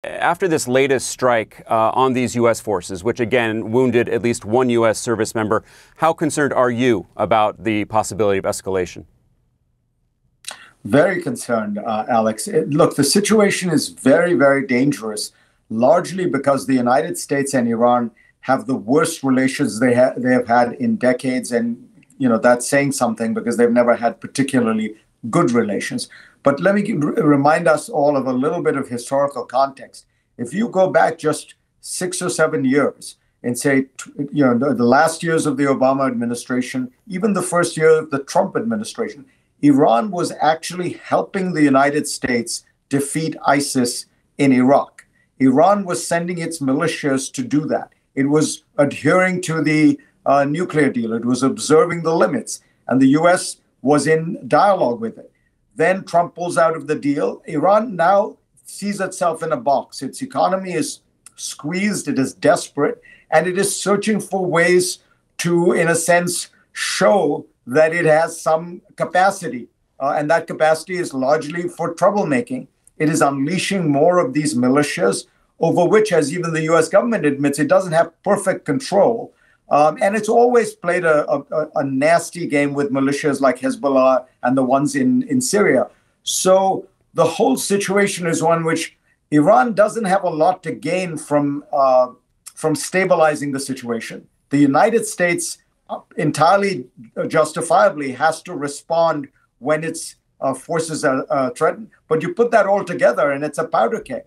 After this latest strike on these U.S. forces, which again wounded at least one U.S. service member, how concerned are you about the possibility of escalation? Very concerned, Alex. Look, the situation is very, very dangerous, largely because the United States and Iran have the worst relations they have had in decades. And, that's saying something because they've never had particularly good relations. But let me remind us all of a little bit of historical context. If you go back just 6 or 7 years and say, the last years of the Obama administration, even the first year of the Trump administration, Iran was actually helping the United States defeat ISIS in Iraq. Iran was sending its militias to do that. It was adhering to the nuclear deal. It was observing the limits. And the U.S. was in dialogue with it. Then Trump pulls out of the deal. Iran now sees itself in a box. Its economy is squeezed. It is desperate. And it is searching for ways to, in a sense, show that it has some capacity. And that capacity is largely for troublemaking. It is unleashing more of these militias over which, as even the U.S. government admits, it doesn't have perfect control. And it's always played a nasty game with militias like Hezbollah and the ones in Syria. So the whole situation is one which Iran doesn't have a lot to gain from stabilizing the situation. The United States entirely justifiably has to respond when its forces are threatened. But you put that all together and it's a powder keg.